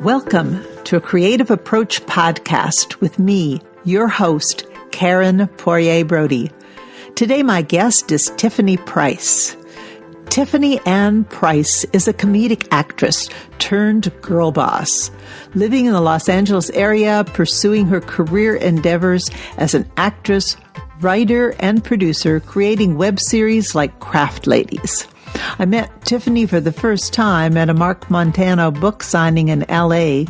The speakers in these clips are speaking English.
Welcome to a Creative Approach podcast with me, your host, Karen Poirier-Brody. Today, my guest is Tiffany Price. Tiffany Ann Price is a comedic actress turned girl boss, living in the Los Angeles area, pursuing her career endeavors as an actress, writer, and producer, creating web series like Craft-lebrities. I met Tiffany for the first time at a Mark Montano book signing in L.A.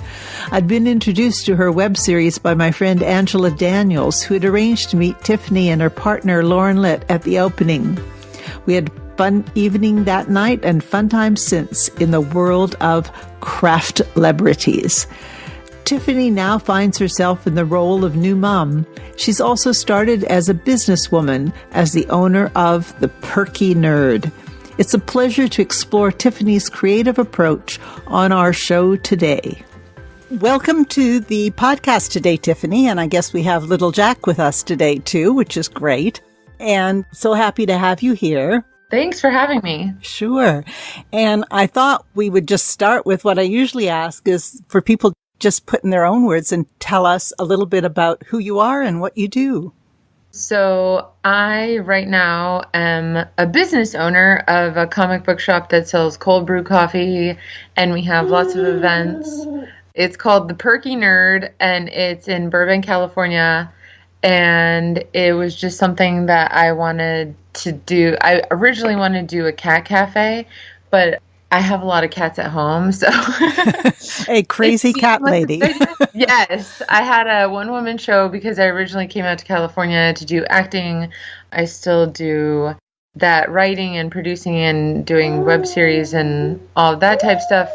I'd been introduced to her web series by my friend Angela Daniels, who had arranged to meet Tiffany and her partner Lauren Litt at the opening. We had a fun evening that night and fun times since in the world of Craft-lebrities. Tiffany now finds herself in the role of new mom. She's also started as a businesswoman, as the owner of the Perky Nerd. It's a pleasure to explore Tiffany's creative approach on our show today. Welcome to the podcast today, Tiffany, and I guess we have little Jack with us today too, which is great. And so happy to have you here. Thanks for having me. Sure. And I thought we would just start with what I usually ask is for people just put in their own words and tell us a little bit about who you are and what you do. So I right now am a business owner of a comic book shop that sells Cold-Brew coffee, and we have lots of events. It's called the Perky Nerd, and it's in Burbank, California, and it was just something that I wanted to do. I originally wanted to do a cat cafe, but I have a lot of cats at home, so a crazy cat lady. Yes, I had a one-woman show because I originally came out to California to do acting. I still do that writing and producing and doing web series and all of that type stuff.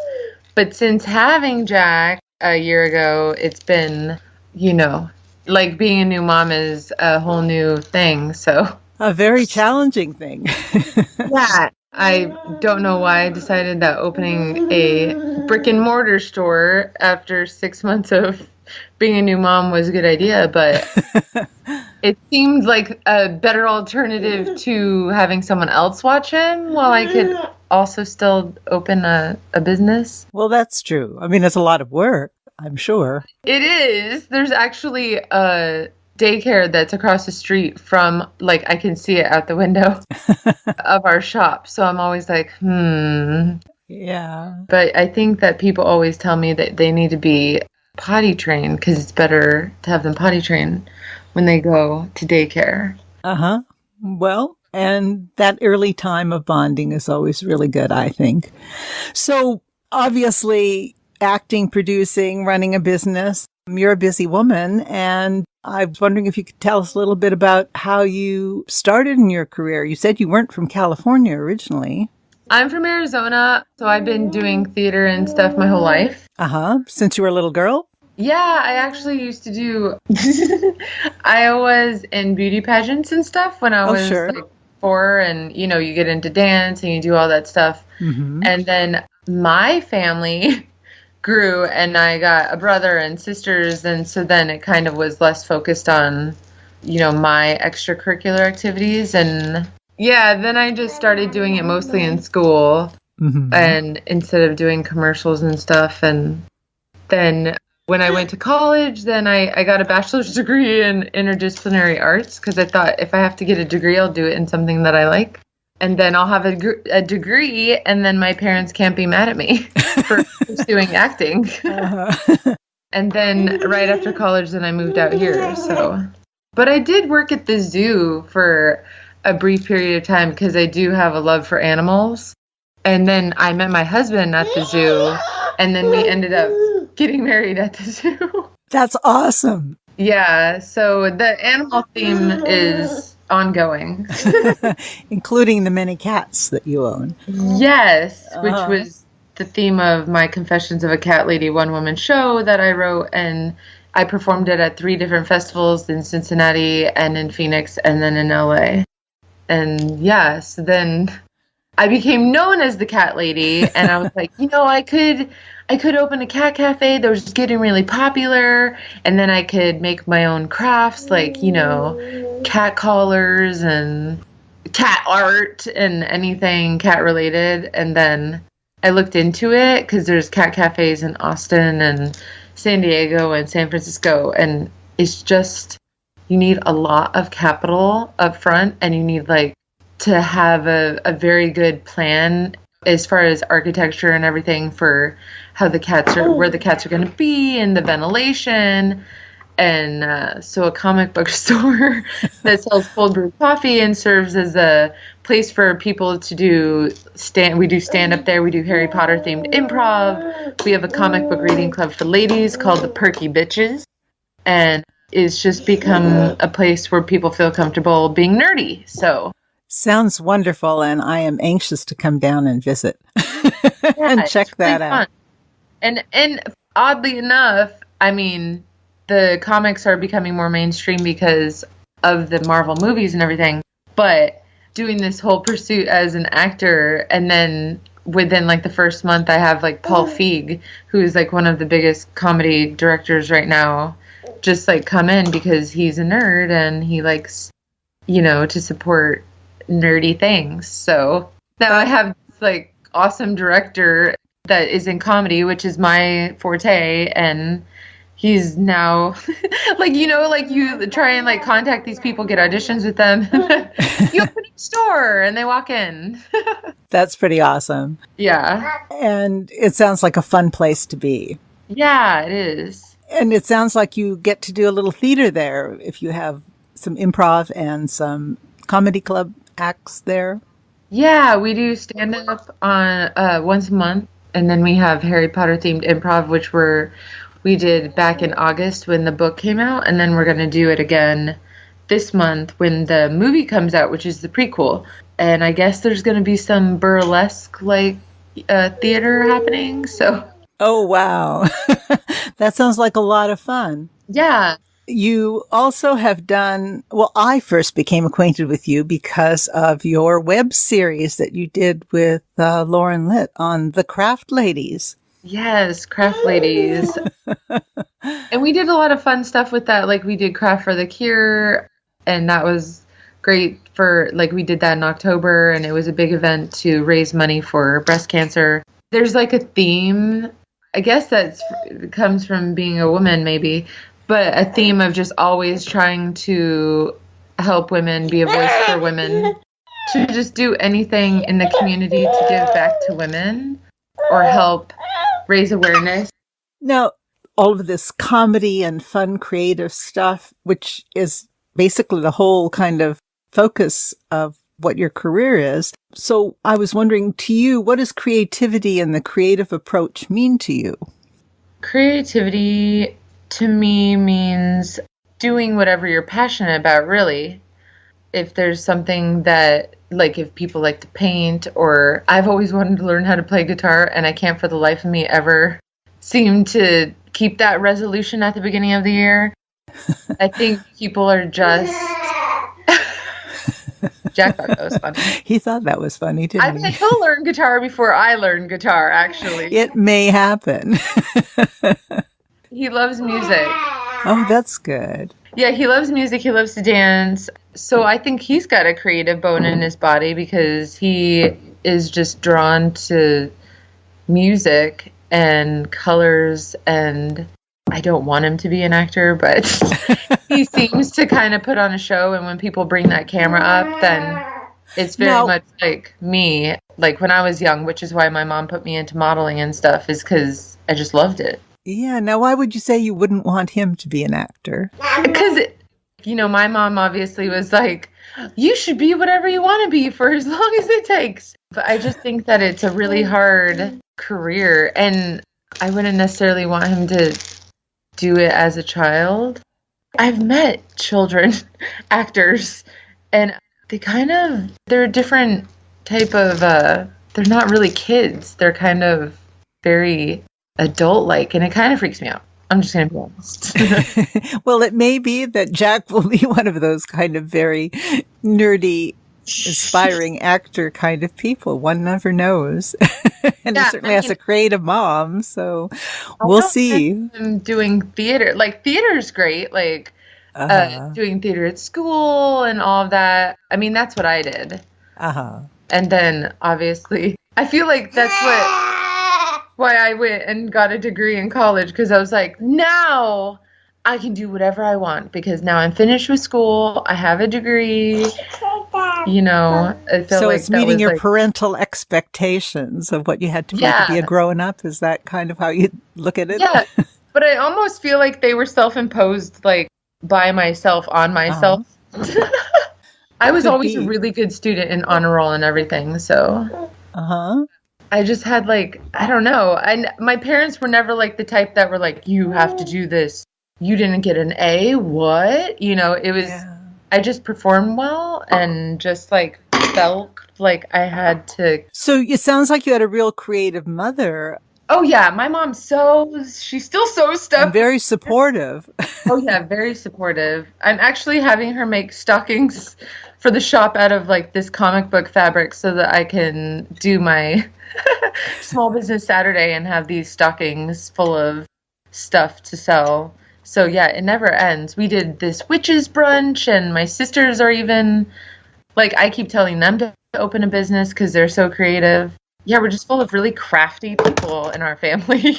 But since having Jack a year ago, it's been, like being a new mom is a whole new thing. So a very challenging thing. Yeah. I don't know why I decided that opening a brick and mortar store after 6 months of being a new mom was a good idea, but it seemed like a better alternative to having someone else watch him while I could also still open a business. Well, that's true. I mean, it's a lot of work, I'm sure. It is. There's actually a daycare that's across the street from, like, I can see it out the window of our shop. So I'm always like, Yeah. But I think that people always tell me that they need to be potty trained because it's better to have them potty trained when they go to daycare. Uh-huh. Well, and that early time of bonding is always really good, I think. So obviously, acting, producing, running a business, you're a busy woman, and I was wondering if you could tell us a little bit about how you started in your career. You said you weren't from California originally. I'm from Arizona, so I've been doing theater and stuff my whole life. Uh-huh. Since you were a little girl? Yeah, I actually used to do... I was in beauty pageants and stuff when I was like 4, and, you get into dance and you do all that stuff. Mm-hmm. And then my family grew, and I got a brother and sisters, and so then it kind of was less focused on, my extracurricular activities, and then I just started doing it mostly in school, and instead of doing commercials and stuff. And then when I went to college, then I got a bachelor's degree in interdisciplinary arts because I thought if I have to get a degree, I'll do it in something that I like. And then I'll have a degree, and then my parents can't be mad at me for pursuing acting. Uh-huh. And then right after college, then I moved out here. But I did work at the zoo for a brief period of time because I do have a love for animals. And then I met my husband at the zoo, and then we ended up getting married at the zoo. That's awesome. Yeah, so the animal theme is ongoing. Including the many cats that you own. Yes, which was the theme of my Confessions of a Cat Lady one-woman show that I wrote, and I performed it at 3 different festivals in Cincinnati and in Phoenix and then in LA. And so then I became known as the Cat Lady, and I was like, I could open a cat cafe that was just getting really popular, and then I could make my own crafts like, cat collars and cat art and anything cat related. And then I looked into it because there's cat cafes in Austin and San Diego and San Francisco, and it's just, you need a lot of capital up front, and you need like to have a very good plan as far as architecture and everything for how the cats are, where the cats are going to be, and the ventilation. And so a comic book store that sells cold-brew coffee and serves as a place for people to do we do stand-up there. We do Harry Potter-themed improv. We have a comic book reading club for ladies called the Perky Bitches. And it's just become a place where people feel comfortable being nerdy. So sounds wonderful, and I am anxious to come down and visit and check that out. And oddly enough, I mean, the comics are becoming more mainstream because of the Marvel movies and everything. But doing this whole pursuit as an actor, and then within like the first month, I have like Paul Feig, who is like one of the biggest comedy directors right now, just like come in because he's a nerd and he likes, to support nerdy things. So now I have like awesome director that is in comedy, which is my forte, and he's now like you try and like contact these people, get auditions with them. You open a store and they walk in. That's pretty awesome. Yeah. And it sounds like a fun place to be. Yeah, it is. And it sounds like you get to do a little theater there if you have some improv and some comedy club acts there. Yeah, we do stand up on once a month, and then we have Harry Potter themed improv, which we did back in August when the book came out, and then we're going to do it again this month when the movie comes out, which is the prequel. And I guess there's going to be some burlesque like theater happening. So. Oh, wow. That sounds like a lot of fun. Yeah. You also have done, well, I first became acquainted with you because of your web series that you did with Lauren Litt on the Craft-lebrities. Yes, Craft-lebrities. And we did a lot of fun stuff with that. Like we did Craft for the Cure, and that was great for, like we did that in October, and it was a big event to raise money for breast cancer. There's like a theme, I guess that comes from being a woman maybe, but a theme of just always trying to help women, be a voice for women, to just do anything in the community to give back to women or help raise awareness. Now, all of this comedy and fun, creative stuff, which is basically the whole kind of focus of what your career is. So I was wondering, to you, what does creativity and the creative approach mean to you? Creativity to me means doing whatever you're passionate about, really. If there's something that, like if people like to paint, or I've always wanted to learn how to play guitar, and I can't for the life of me ever seem to keep that resolution at the beginning of the year. I think people are just... Jack thought that was funny. He thought that was funny, didn't he? I think he'll learn guitar before I learn guitar, actually. It may happen. He loves music. Oh, that's good. Yeah, he loves music. He loves to dance. So I think he's got a creative bone in his body because he is just drawn to music and colors, and I don't want him to be an actor, but he seems to kind of put on a show, and when people bring that camera up, then it's very much like me, like when I was young, which is why my mom put me into modeling and stuff, is because I just loved it. Yeah, now why would you say you wouldn't want him to be an actor? Because, my mom obviously was like, you should be whatever you want to be for as long as it takes. But I just think that it's a really hard career, and I wouldn't necessarily want him to do it as a child. I've met children actors, and they're a different type of, they're not really kids. They're kind of very adult-like, and it kind of freaks me out. I'm just going to be honest. Well, it may be that Jack will be one of those kind of very nerdy, aspiring actor kind of people. One never knows. And he certainly has a creative mom, so we'll see. I'm doing theater. Like, theater's great. Like, doing theater at school and all of that. I mean, that's what I did. And then, obviously, I feel like that's what why I went and got a degree in college, because I was like, now I can do whatever I want because now I'm finished with school. I have a degree. You know, I feel so like it's meeting your like, parental expectations of what you had to be to be a grown-up. Is that kind of how you look at it? Yeah, but I almost feel like they were self-imposed, like by myself on myself. I was always a really good student in honor roll and everything, so I just had like, I don't know. My parents were never like the type that were like, you have to do this. You didn't get an A, what? You know, it was, I just performed well and just like felt like I had to. So it sounds like you had a real creative mother. Oh yeah, my mom sews. She still sews stuff. And very supportive. Oh yeah, very supportive. I'm actually having her make stockings for the shop out of like this comic book fabric so that I can do my small business Saturday and have these stockings full of stuff to sell. So yeah, it never ends. We did this witches brunch, and my sisters are even like, I keep telling them to open a business because they're so creative. Yeah, we're just full of really crafty people in our family.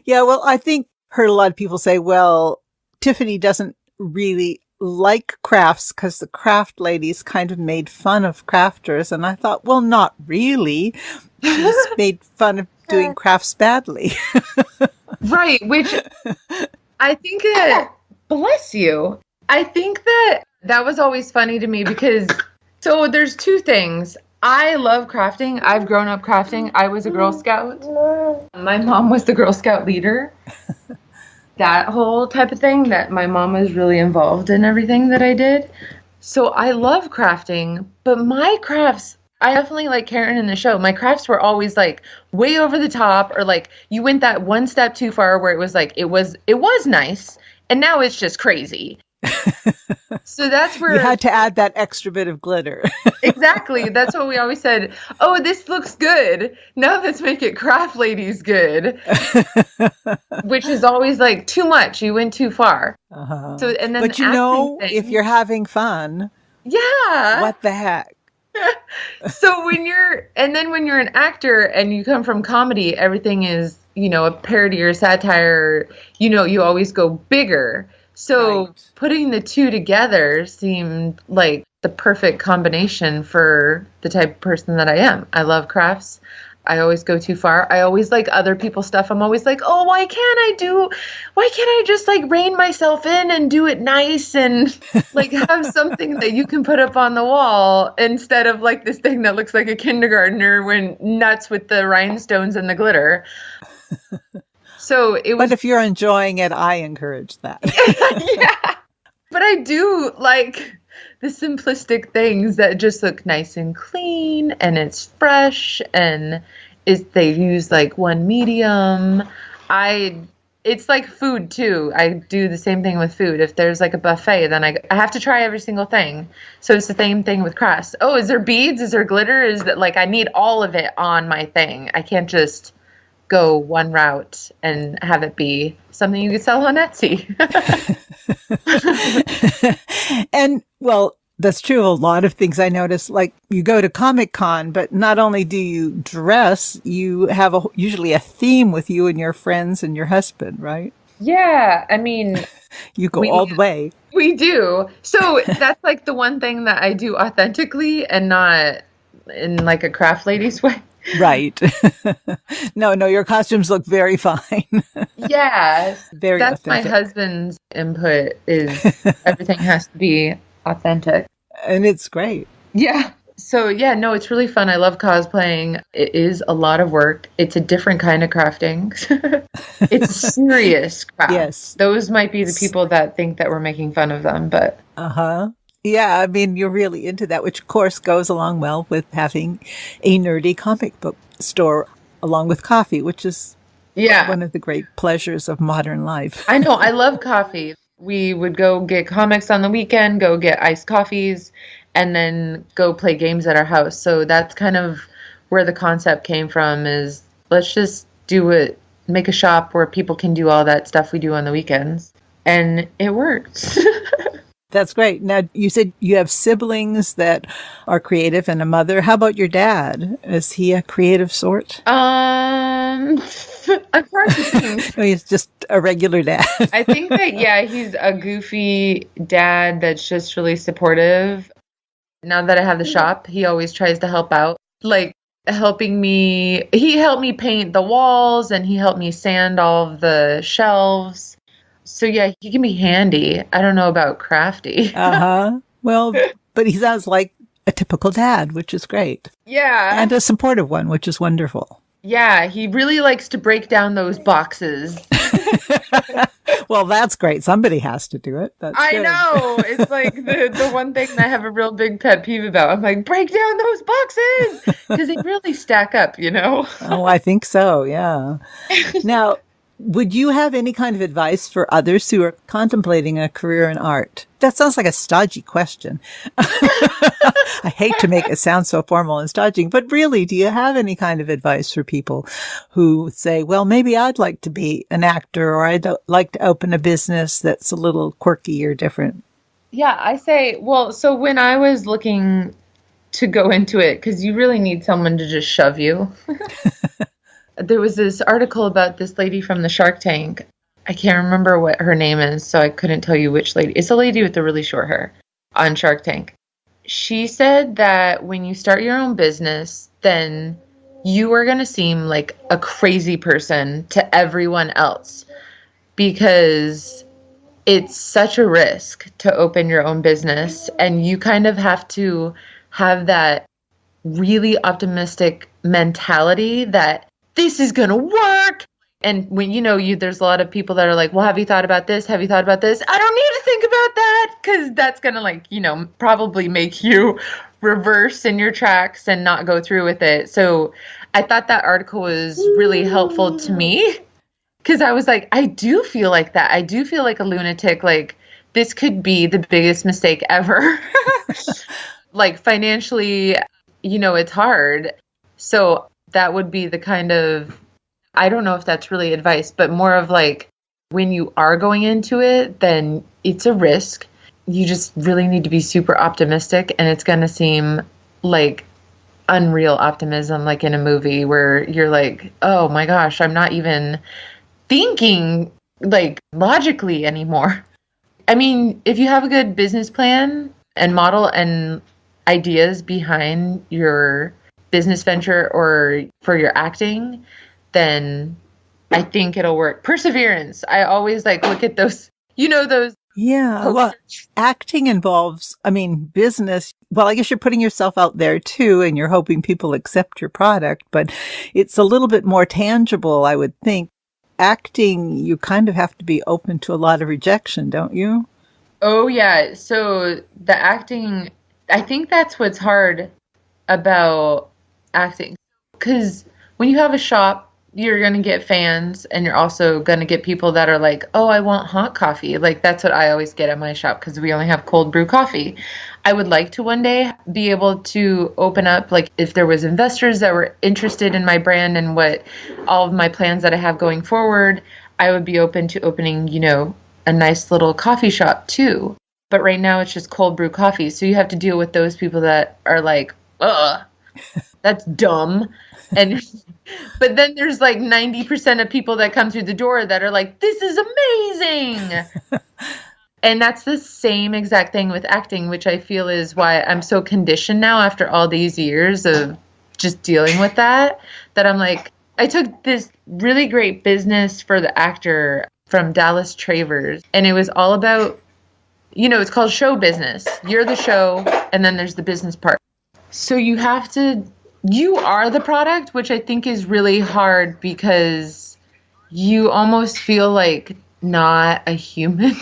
Yeah, well, I think heard a lot of people say, well, Tiffany doesn't really like crafts because the craft ladies kind of made fun of crafters. And I thought, well, not really. She just made fun of doing crafts badly. Right, which I think that, bless you, I think that was always funny to me because, so there's two things. I love crafting. I've grown up crafting. I was a Girl Scout. My mom was the Girl Scout leader. That whole type of thing, that my mom was really involved in everything that I did. So I love crafting, but my crafts, I definitely, like Karen in the show, my crafts were always like way over the top, or like you went that one step too far where it was like, it was nice, and now it's just crazy. So that's where you had to add that extra bit of glitter. Exactly. That's what we always said. Oh, this looks good. Now let's make it craft ladies good. Which is always like too much. You went too far. So, and then but you know, if you're having fun, what the heck? So when you're an actor and you come from comedy, everything is, you know, a parody or satire. You know, you always go bigger. So putting the two together seemed like the perfect combination for the type of person that I am. I love crafts. I always go too far. I always like other people's stuff. I'm always like, oh, why can't I just like rein myself in and do it nice and like have something that you can put up on the wall instead of like this thing that looks like a kindergartner when nuts with the rhinestones and the glitter. So it was. But if you're enjoying it, I encourage that. Yeah. But I do like the simplistic things that just look nice and clean and it's fresh and they use like one medium. It's like food too. I do the same thing with food. If there's like a buffet, then I have to try every single thing. So it's the same thing with crafts. Oh, is there beads? Is there glitter? Is that like I need all of it on my thing. I can't just go one route and have it be something you could sell on Etsy. And well, that's true of a lot of things. I notice, like you go to Comic-Con, but not only do you dress, you have usually a theme with you and your friends and your husband, right? Yeah, I mean, you go all the way. We do. So that's like the one thing that I do authentically and not in like a craft lady's way. Right. No, your costumes look very fine. Yeah. Very That's authentic. My husband's input is everything has to be authentic. And it's great. Yeah. So yeah, no, it's really fun. I love cosplaying. It is a lot of work. It's a different kind of crafting. It's serious craft. Yes. Those might be the people that think that we're making fun of them, but. Yeah, I mean, you're really into that, which of course goes along well with having a nerdy comic book store along with coffee, which is one of the great pleasures of modern life. I know. I love coffee. We would go get comics on the weekend, go get iced coffees, and then go play games at our house. So that's kind of where the concept came from, is let's just make a shop where people can do all that stuff we do on the weekends. And it worked. That's great. Now, you said you have siblings that are creative and a mother. How about your dad? Is he a creative sort? I'm hard to think. No, he's just a regular dad. I think that, yeah, he's a goofy dad that's just really supportive. Now that I have the shop, he always tries to help out. Like, helping me, he helped me paint the walls and he helped me sand all of the shelves. So yeah, he can be handy. I don't know about crafty. Well, but he sounds like a typical dad, which is great. Yeah. And a supportive one, which is wonderful. Yeah, he really likes to break down those boxes. Well, that's great. Somebody has to do it. That's I know. It's like the one thing that I have a real big pet peeve about. I'm like, break down those boxes! Because they really stack up, you know? Oh, I think so, yeah. Now, would you have any kind of advice for others who are contemplating a career in art? That sounds like a stodgy question. I hate to make it sound so formal and stodgy, but really, do you have any kind of advice for people who say, well, maybe I'd like to be an actor or I'd like to open a business that's a little quirky or different? Yeah, I say, well, so when I was looking to go into it, because you really need someone to just shove you. There was this article about this lady from the Shark Tank. I can't remember what her name is, so I couldn't tell you which lady. It's a lady with the really short hair on Shark Tank. She said that when you start your own business, then you are going to seem like a crazy person to everyone else because it's such a risk to open your own business, and you kind of have to have that really optimistic mentality that this is going to work. And when, there's a lot of people that are like, well, have you thought about this? Have you thought about this? I don't need to think about that because that's going to probably make you reverse in your tracks and not go through with it. So I thought that article was really helpful to me because I was like, I do feel like that. I do feel like a lunatic. Like this could be the biggest mistake ever. Like financially, it's hard. So that would be the kind of, I don't know if that's really advice, but more of like when you are going into it, then it's a risk. You just really need to be super optimistic, and it's going to seem like unreal optimism, like in a movie where you're like, oh my gosh, I'm not even thinking like logically anymore. I mean, if you have a good business plan and model and ideas behind your business venture or for your acting, then I think it'll work. Perseverance. I always look at those, those. Yeah. Well, acting involves, business. Well, I guess you're putting yourself out there too, and you're hoping people accept your product, but it's a little bit more tangible, I would think. Acting, you kind of have to be open to a lot of rejection, don't you? Oh, yeah. So the acting, I think that's what's hard about acting, because when you have a shop, you're going to get fans, and you're also going to get people that are like, oh, I want hot coffee. Like that's what I always get at my shop because we only have cold brew coffee. I would like to one day be able to open up, like if there was investors that were interested in my brand and what all of my plans that I have going forward, I would be open to opening, a nice little coffee shop too. But right now it's just cold brew coffee. So you have to deal with those people that are like, ugh. That's dumb. But then there's like 90% of people that come through the door that are like, this is amazing. And that's the same exact thing with acting, which I feel is why I'm so conditioned now after all these years of just dealing with that I'm like, I took this really great business for the actor from Dallas Travers, and it was all about, it's called show business. You're the show, and then there's the business part. So you are the product, which I think is really hard because you almost feel like not a human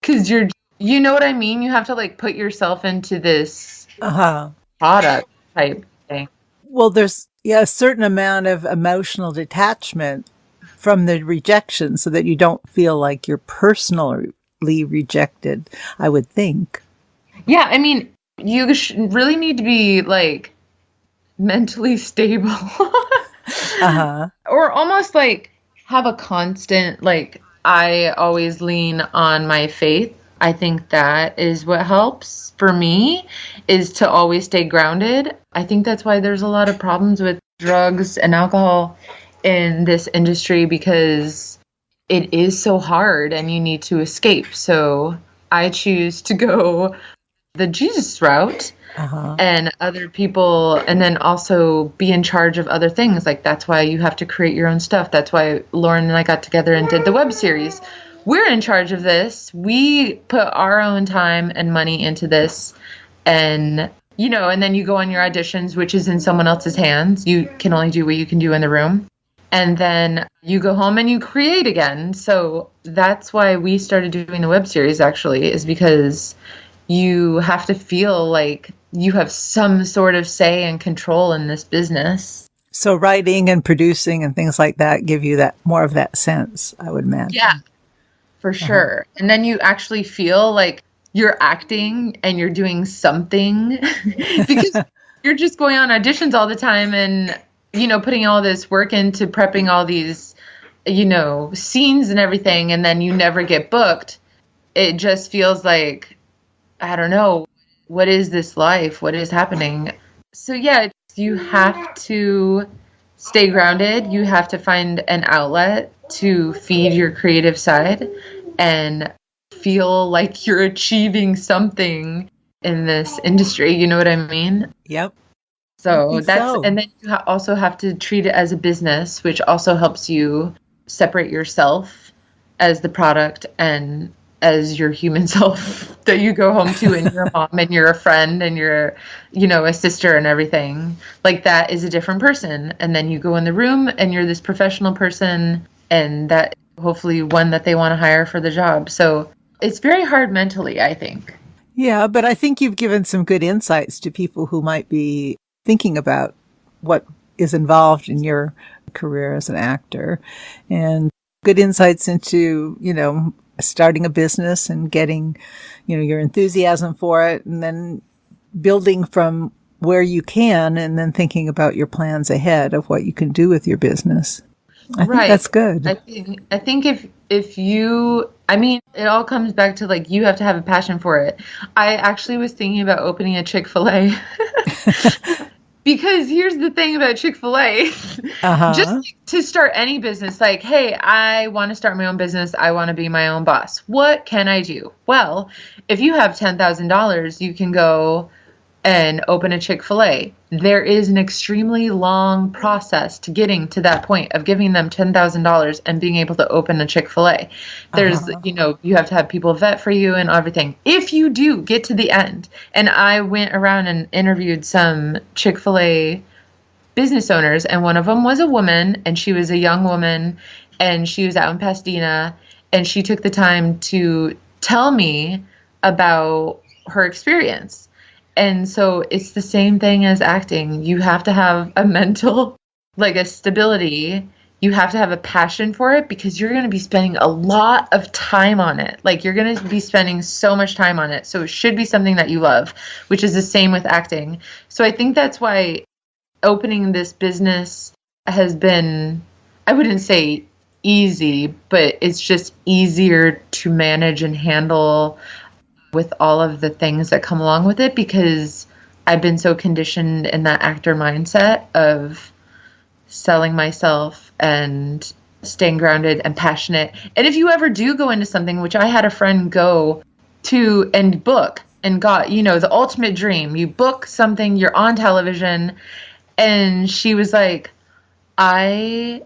because you know what I mean? You have to put yourself into this product type thing. Well, there's a certain amount of emotional detachment from the rejection so that you don't feel like you're personally rejected, I would think. Yeah, you really need to be mentally stable or almost have a constant, I always lean on my faith. I think that is what helps for me, is to always stay grounded. I think that's why there's a lot of problems with drugs and alcohol in this industry because it is so hard and you need to escape. So I choose to go the Jesus route. And other people, and then also be in charge of other things. Like, that's why you have to create your own stuff. That's why Lauren and I got together and did the web series. We're in charge of this. We put our own time and money into this. And, and then you go on your auditions, which is in someone else's hands. You can only do what you can do in the room. And then you go home and you create again. So that's why we started doing the web series, actually, is because you have to feel like you have some sort of say and control in this business. So writing and producing and things like that give you that more of that sense, I would imagine. Yeah, for sure. And then you actually feel like you're acting and you're doing something because you're just going on auditions all the time and, putting all this work into prepping all these, scenes and everything. And then you never get booked. It just feels like, I don't know, what is this life? What is happening? So yeah, you have to stay grounded. You have to find an outlet to feed your creative side and feel like you're achieving something in this industry. You know what I mean? Yep. So and then you also have to treat it as a business, which also helps you separate yourself as the product and as your human self that you go home to, and you're a mom and you're a friend and you're, a sister and everything. Like, that is a different person. And then you go in the room and you're this professional person, and that hopefully one that they want to hire for the job. So it's very hard mentally, I think. Yeah, but I think you've given some good insights to people who might be thinking about what is involved in your career as an actor, and good insights into, starting a business and getting, your enthusiasm for it, and then building from where you can, and then thinking about your plans ahead of what you can do with your business. I think that's good. I think if you, it all comes back to, like, you have to have a passion for it. I actually was thinking about opening a Chick-fil-A. Because here's the thing about Chick-fil-A, just to start any business, like, hey, I want to start my own business. I want to be my own boss. What can I do? Well, if you have $10,000, you can go and open a Chick-fil-A. There is an extremely long process to getting to that point of giving them $10,000 and being able to open a Chick-fil-A. There's, you have to have people vet for you and everything. If you do get to the end, and I went around and interviewed some Chick-fil-A business owners, and one of them was a woman, and she was a young woman, and she was out in Pasadena, and she took the time to tell me about her experience. And so it's the same thing as acting. You have to have a mental, like, a stability. You have to have a passion for it, because you're going to be spending a lot of time on it. Like, you're going to be spending so much time on it. So it should be something that you love, which is the same with acting. So I think that's why opening this business has been, I wouldn't say easy, but it's just easier to manage and handle with all of the things that come along with it, because I've been so conditioned in that actor mindset of selling myself and staying grounded and passionate. And if you ever do go into something, which I had a friend go to and book and got, the ultimate dream, you book something, you're on television, and she was like, I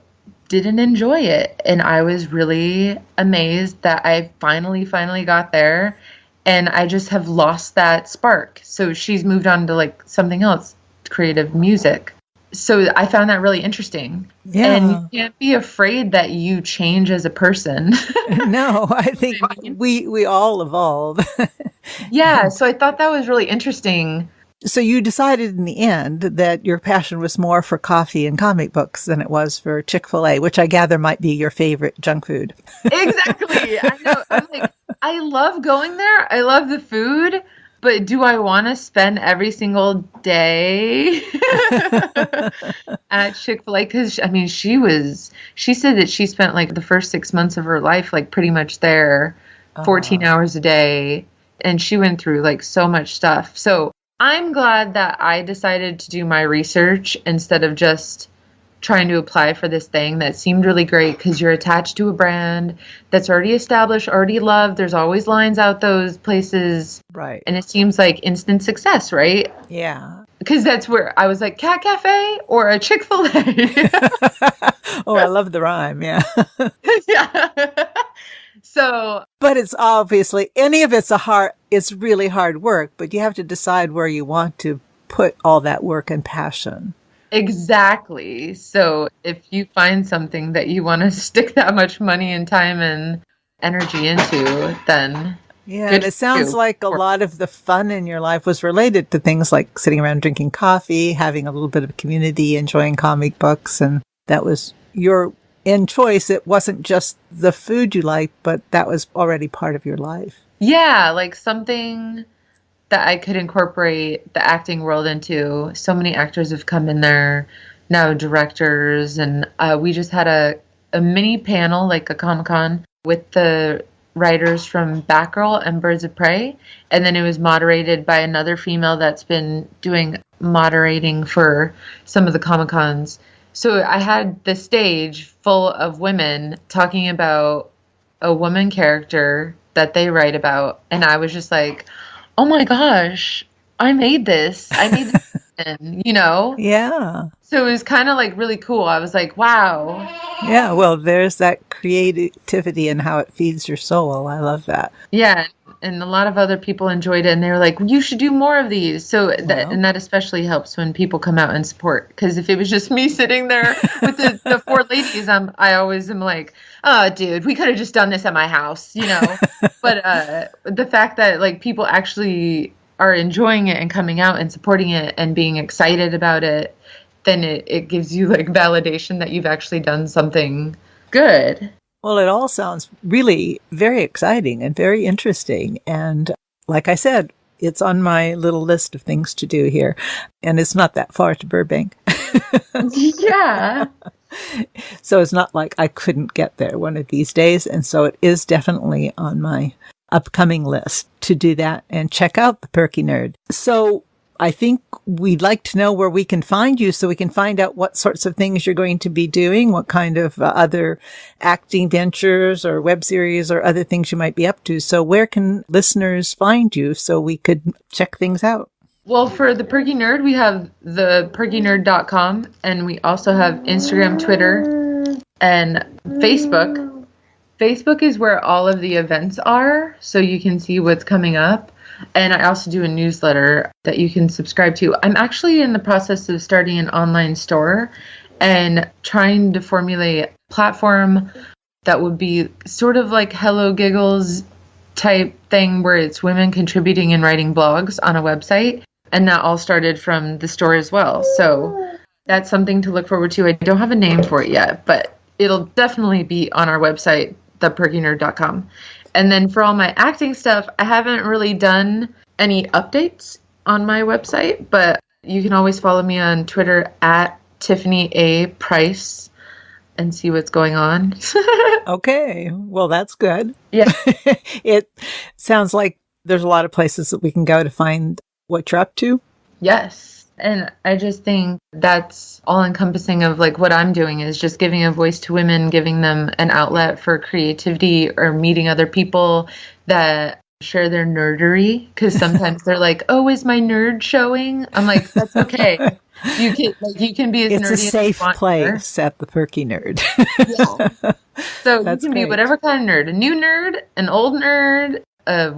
didn't enjoy it. And I was really amazed that I finally got there. And I just have lost that spark. So she's moved on to, like, something else, creative music. So I found that really interesting. Yeah. And you can't be afraid that you change as a person. No, I think we all evolve. Yeah. So I thought that was really interesting. So you decided in the end that your passion was more for coffee and comic books than it was for Chick-fil-A, which I gather might be your favorite junk food. Exactly. I know. I'm like, I love going there. I love the food, but do I want to spend every single day at Chick-fil-A? Because, she said that she spent, like, the first 6 months of her life, like, pretty much there, 14 hours a day. And she went through, like, so much stuff. So I'm glad that I decided to do my research instead of just trying to apply for this thing that seemed really great because you're attached to a brand that's already established, already loved. There's always lines out those places. Right. And it seems like instant success, right? Yeah. Because that's where I was like, Cat Cafe or a Chick-fil-A? Oh, I love the rhyme. Yeah. Yeah. So, but it's obviously, any of it's really hard work, but you have to decide where you want to put all that work and passion. Exactly. So if you find something that you want to stick that much money and time and energy into, then yeah, and it sounds like a lot of the fun in your life was related to things like sitting around drinking coffee, having a little bit of community, enjoying comic books, and that was your in choice. It wasn't just the food you liked, but that was already part of your life. Yeah, like something that I could incorporate the acting world into. So many actors have come in there, now directors, and we just had a mini panel, like a Comic-Con, with the writers from Batgirl and Birds of Prey, and then it was moderated by another female that's been doing moderating for some of the Comic-Cons. So I had the stage full of women talking about a woman character that they write about, and I was just like, oh my gosh, I made this. I made this, you know? Yeah. So it was kind of like really cool. I was like, wow. Yeah, well, there's that creativity and how it feeds your soul. I love that. Yeah, and a lot of other people enjoyed it, and they were like, you should do more of these. So and that especially helps when people come out and support, because if it was just me sitting there with the four ladies, I always am like, oh, dude, we could have just done this at my house, you know? But the fact that like people actually are enjoying it and coming out and supporting it and being excited about it, then it gives you like validation that you've actually done something good. Well, it all sounds really very exciting and very interesting. And like I said, it's on my little list of things to do here. And it's not that far to Burbank. Yeah. So it's not like I couldn't get there one of these days. And so it is definitely on my upcoming list to do that and check out the Perky Nerd. So I think we'd like to know where we can find you so we can find out what sorts of things you're going to be doing, what kind of other acting ventures or web series or other things you might be up to. So where can listeners find you so we could check things out? Well, for the Perky Nerd, we have the perkynerd.com, and we also have Instagram, Twitter, and Facebook. Facebook is where all of the events are, so you can see what's coming up. And I also do a newsletter that you can subscribe to. I'm actually in the process of starting an online store and trying to formulate a platform that would be sort of like Hello Giggles type thing, where it's women contributing and writing blogs on a website. And that all started from the store as well. So that's something to look forward to. I don't have a name for it yet, but it'll definitely be on our website, theperkynerd.com. And then for all my acting stuff, I haven't really done any updates on my website, but you can always follow me on Twitter at Tiffany A. Price and see what's going on. Okay. Well, that's good. Yeah. It sounds like there's a lot of places that we can go to find what you're up to. Yes. And I just think that's all encompassing of like what I'm doing is just giving a voice to women, giving them an outlet for creativity or meeting other people that share their nerdery. Because sometimes they're like, oh, is my nerd showing? I'm like, that's okay. You can be as nerdy as you want. It's a safe place at the Perky Nerd. Yeah. So that's you can be whatever kind of nerd. A new nerd, an old nerd, a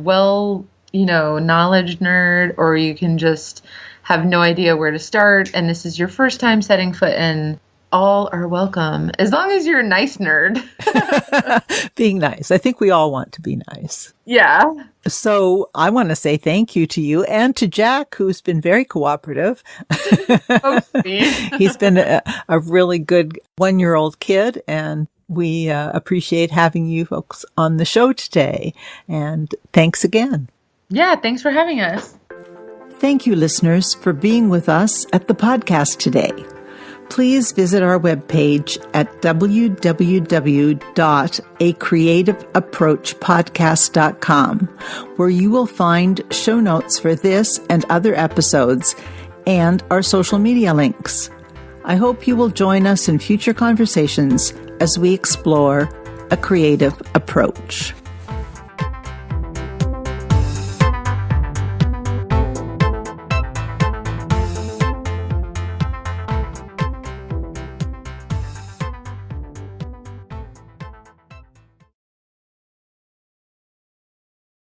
knowledge nerd, or you can just have no idea where to start, and this is your first time setting foot in. All are welcome, as long as you're a nice nerd. Being nice. I think we all want to be nice. Yeah. So I want to say thank you to you and to Jack, who's been very cooperative. Oh, sweet. He's been a really good 1-year-old kid, and we appreciate having you folks on the show today. And thanks again. Yeah, thanks for having us. Thank you, listeners, for being with us at the podcast today. Please visit our webpage at www.acreativeapproachpodcast.com, where you will find show notes for this and other episodes and our social media links. I hope you will join us in future conversations as we explore a creative approach.